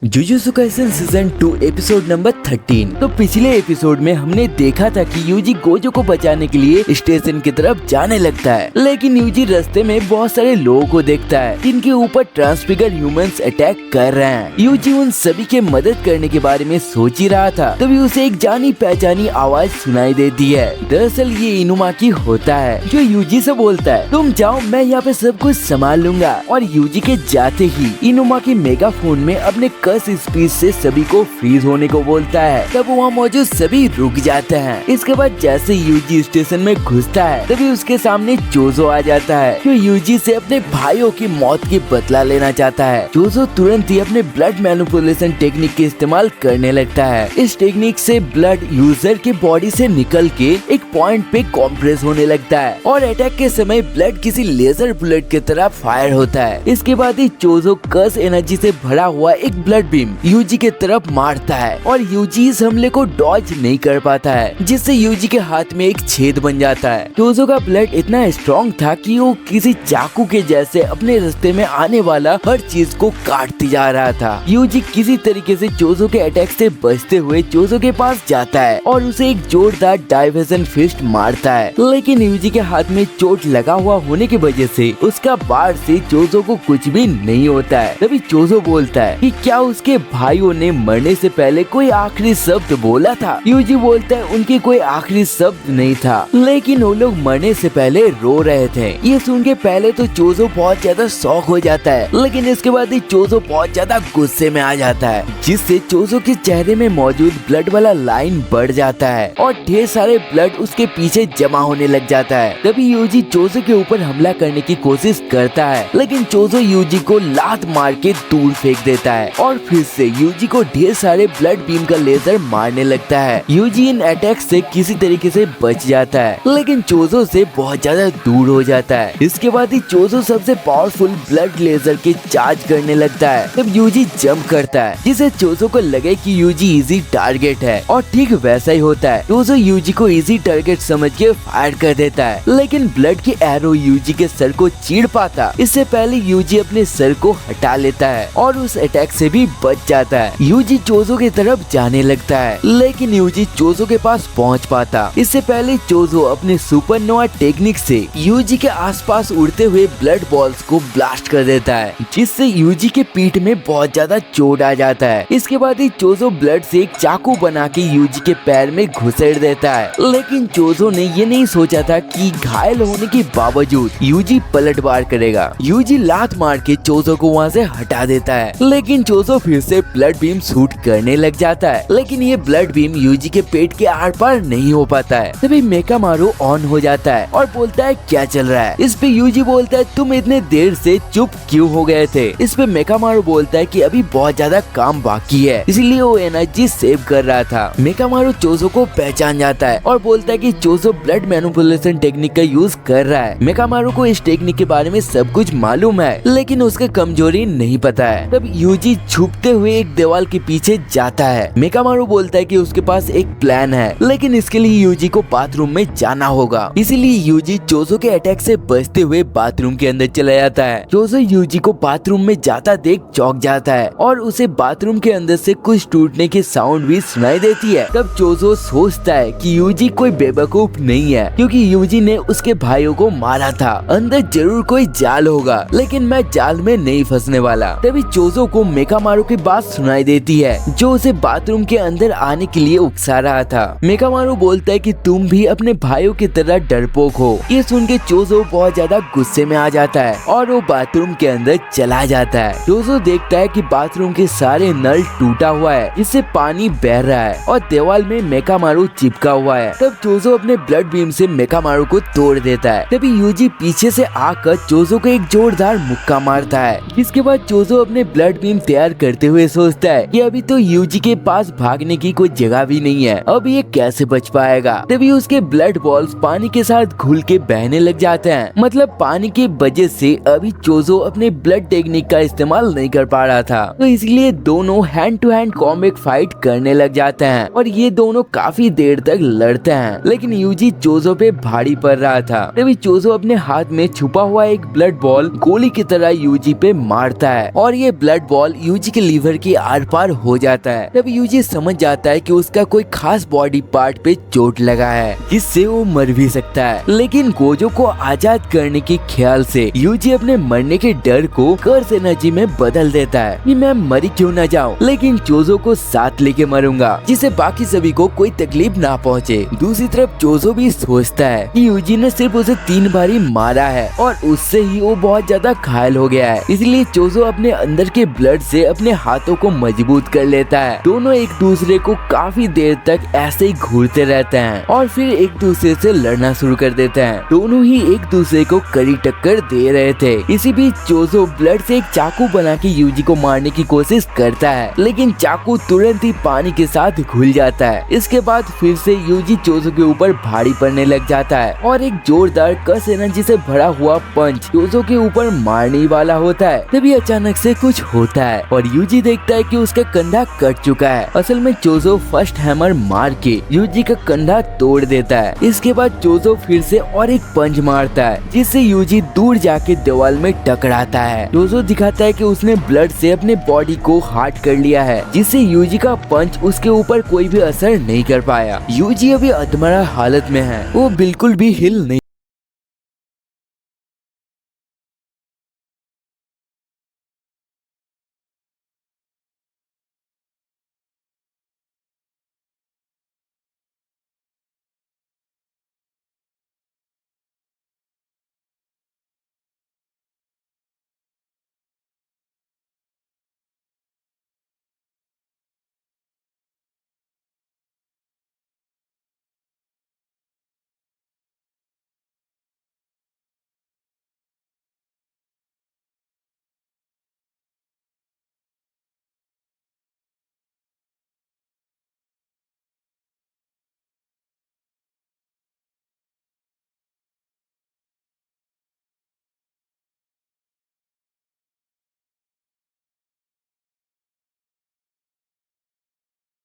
Jujutsu Kaisen season 2 episode number 13। तो पिछले episode में हमने देखा था कि यूजी गोजो को बचाने के लिए स्टेशन की तरफ जाने लगता है, लेकिन यूजी रास्ते में बहुत सारे लोगों को देखता है जिनके ऊपर ट्रांसफिगर ह्यूमंस अटैक कर रहे हैं। यूजी उन सभी के मदद करने के बारे में सोच ही रहा था, तभी उसे एक जानी पहचानी आवाज सुनाई देती है। दरअसल ये इनुमाकी होता है जो यूजी से बोलता है, तुम जाओ, मैं यहाँ पे सब कुछ संभाल लूंगा। और यूजी के जाते ही इनुमाकी मेगाफोन में अपने स्पीड से सभी को फ्रीज होने को बोलता है। तब वहाँ मौजूद सभी रुक जाते हैं। इसके बाद जैसे यूजी स्टेशन में घुसता है तभी उसके सामने जोजो आ जाता है जो यूजी से अपने भाइयों की मौत की बदला लेना चाहता है। जोजो तुरंत ही अपने ब्लड मैनिपुलेशन टेक्निक के इस्तेमाल करने लगता है। इस टेक्निक से ब्लड यूजर के बॉडी से निकल के एक पॉइंट पे कॉम्प्रेस होने लगता है और अटैक के समय ब्लड किसी लेजर बुलेट की तरह फायर होता है। इसके बाद ही जोजो कर्स एनर्जी से भरा हुआ एक ब्लड बीम यूजी के तरफ मारता है और यूजी इस हमले को डॉज नहीं कर पाता है, जिससे यूजी के हाथ में एक छेद बन जाता है। जोजो का ब्लड इतना स्ट्रॉन्ग था कि वो किसी चाकू के जैसे अपने रास्ते में आने वाला हर चीज को काटती जा रहा था। यूजी किसी तरीके से जोजो के अटैक से बचते हुए जोजो के पास जाता है और उसे एक जोरदार डाइवर्जन फिस्ट मारता है, लेकिन यूजी के हाथ में चोट लगा हुआ होने की वजह से उसका बाढ़ से जोजो को कुछ भी नहीं होता है। तभी जोजो बोलता है कि क्या उसके भाइयों ने मरने से पहले कोई आखिरी शब्द बोला था। यूजी बोलता है उनके कोई आखिरी शब्द नहीं था, लेकिन वो लोग मरने से पहले रो रहे थे। ये सुन के पहले तो जोजो बहुत ज्यादा शॉक हो जाता है, लेकिन इसके बाद ही जोजो बहुत ज्यादा गुस्से में आ जाता है, जिससे जोजो के चेहरे में मौजूद ब्लड वाला लाइन बढ़ जाता है और ढेर सारे ब्लड उसके पीछे जमा होने लग जाता है। तभी यूजी जोजो के ऊपर हमला करने की कोशिश करता है, लेकिन जोजो यूजी को लात मार के दूर फेंक देता है और फिर से यूजी को ढेर सारे ब्लड बीम का लेजर मारने लगता है। यूजी इन अटैक से किसी तरीके से बच जाता है, लेकिन जोजो से बहुत ज्यादा दूर हो जाता है। इसके बाद ही जोजो सबसे पावरफुल ब्लड लेजर के चार्ज करने लगता है। तब यूजी जंप करता है, जिससे जोजो को लगे कि यूजी इजी टारगेट है, और ठीक वैसा ही होता है। जोजो यूजी को इजी टारगेट समझ के फायर कर देता है, लेकिन ब्लड की एरो यूजी के सर को चीर पाता। इससे पहले यूजी अपने सर को हटा लेता है और उस अटैक से भी बच जाता है। यूजी जोजो की तरफ जाने लगता है, लेकिन यूजी जोजो के पास पहुंच पाता। इससे पहले जोजो अपने सुपरनोवा टेक्निक से यूजी के आसपास उड़ते हुए ब्लड बॉल्स को ब्लास्ट कर देता है, जिससे यूजी के पीठ में बहुत ज्यादा चोट आ जाता है। इसके बाद ही जोजो ब्लड से एक चाकू बना के यूजी के पैर में घुसेड़ देता है, लेकिन जोजो ने ये नहीं सोचा था कि घायल होने के बावजूद यूजी पलटवार करेगा। यूजी लात मार के जोजो को वहाँ से हटा देता है, लेकिन जोजो फिर से ब्लड बीम शूट करने लग जाता है, लेकिन ये ब्लड बीम यूजी के पेट के आर पार नहीं हो पाता है। तभी मेकामारू ऑन हो जाता है और बोलता है क्या चल रहा है। इस पे यूजी बोलता है तुम इतने देर से चुप क्यों हो गए थे। इस पे मेकामारू बोलता है कि अभी बहुत ज्यादा काम बाकी है, इसलिए वो एनर्जी सेव कर रहा था। मेकामारू जोजो को पहचान जाता है और बोलता है कि जोजो ब्लड मैनिपुलेशन टेक्निक का यूज कर रहा है। मेकामारू को इस टेक्निक के बारे में सब कुछ मालूम है, लेकिन उसका कमजोरी नहीं पता है। तब यूजी छुपते हुए एक दीवार के पीछे जाता है। मेकामारू बोलता है कि उसके पास एक प्लान है, लेकिन इसके लिए यूजी को बाथरूम में जाना होगा। इसीलिए यूजी जोजो के अटैक से बचते हुए बाथरूम के अंदर चला जाता है। जोजो यूजी को बाथरूम में जाता देख चौंक जाता है और उसे बाथरूम के अंदर से कुछ टूटने की साउंड भी सुनाई देती है। तब जोजो सोचता है कि यूजी कोई बेवकूफ नहीं है, क्योंकि यूजी ने उसके भाइयों को मारा था। अंदर जरूर कोई जाल होगा, लेकिन मैं जाल में नहीं फंसने वाला। तभी जोजो को मेकामारू की बात सुनाई देती है, जो उसे बाथरूम के अंदर आने के लिए उकसा रहा था। मेकामारू बोलता है कि तुम भी अपने भाइयों की तरह डरपोक हो। ये सुन के जोजो बहुत ज्यादा गुस्से में आ जाता है और वो बाथरूम के अंदर चला जाता है। जोजो देखता है कि बाथरूम के सारे नल टूटा हुआ है, जिससे पानी बह रहा है और दीवार में मेकामारू चिपका हुआ है। तब जोजो अपने ब्लड बीम से मेकामारू को तोड़ देता है। तभी यूजी पीछे से आकर जोजो को एक जोरदार मुक्का मारता है। इसके बाद जोजो अपने ब्लड बीम तैयार करते हुए सोचता है कि अभी तो यूजी के पास भागने की कोई जगह भी नहीं है, अब ये कैसे बच पाएगा। तभी उसके ब्लड बॉल्स पानी के साथ घुल के बहने लग जाते हैं। मतलब पानी के वजह से अभी जोजो अपने ब्लड टेक्निक का इस्तेमाल नहीं कर पा रहा था, तो इसलिए दोनों hand to hand combat fight करने लग जाते हैं और ये दोनों काफी देर तक लड़ते हैं, लेकिन यूजी जोजो पे भारी पड़ रहा था। तभी जोजो अपने हाथ में छुपा हुआ एक ब्लड बॉल गोली की तरह यूजी पे मारता है और ये ब्लड बॉल यूजी यूजी के लीवर के आर पार हो जाता है। तब यूजी समझ जाता है कि उसका कोई खास बॉडी पार्ट पे चोट लगा है जिससे वो मर भी सकता है। लेकिन गोजो को आजाद करने के ख्याल से यूजी अपने मरने के डर को कर्स एनर्जी में बदल देता है कि मैं मरी क्यों ना जाऊं, लेकिन चोजो को साथ लेके मरूंगा जिससे बाकी सभी को कोई तकलीफ ना पहुंचे। दूसरी तरफ चोजो भी सोचता है कि यूजी ने सिर्फ उसे 3 बार ही मारा है और उससे ही वो बहुत ज्यादा घायल हो गया है, इसलिए चोजो अपने अंदर के ब्लड से अपने हाथों को मजबूत कर लेता है। दोनों एक दूसरे को काफी देर तक ऐसे ही घूरते रहते हैं और फिर एक दूसरे से लड़ना शुरू कर देते हैं। दोनों ही एक दूसरे को कड़ी टक्कर दे रहे थे। इसी बीच चोजो ब्लड से एक चाकू बना के यूजी को मारने की कोशिश करता है, लेकिन चाकू तुरंत ही पानी के साथ घुल जाता है। इसके बाद फिर से यूजी चोजो के ऊपर भारी पड़ने लग जाता है और एक जोरदार कर्स एनर्जी से भरा हुआ पंच चोजो के ऊपर मारने वाला होता है। तभी अचानक से कुछ होता है और यूजी देखता है कि उसका कंधा कट चुका है। असल में चोजो फर्स्ट हैमर मार के यूजी का कंधा तोड़ देता है। इसके बाद चोजो फिर से और एक पंच मारता है जिससे यूजी दूर जाके दीवार में टकराता है। चोजो दिखाता है कि उसने ब्लड से अपने बॉडी को हार्ड कर लिया है जिससे यूजी का पंच उसके ऊपर कोई भी असर नहीं कर पाया। यूजी अभी अधमरा हालत में है, वो बिल्कुल भी हिल नहीं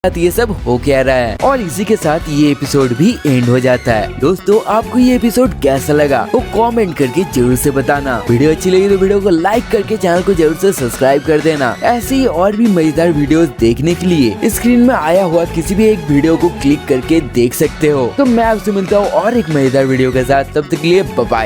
ये सब हो क्या रहा है। और इसी के साथ ये एपिसोड भी एंड हो जाता है। दोस्तों आपको ये एपिसोड कैसा लगा वो कमेंट करके जरूर से बताना। वीडियो अच्छी लगी तो वीडियो को लाइक करके चैनल को जरूर से सब्सक्राइब कर देना। ऐसे ही और भी मजेदार वीडियोस देखने के लिए स्क्रीन में आया हुआ किसी भी एक वीडियो को क्लिक करके देख सकते हो। तो मैं आपसे मिलता हूँ और एक मजेदार वीडियो के साथ, तब तक के लिए बाय बाय।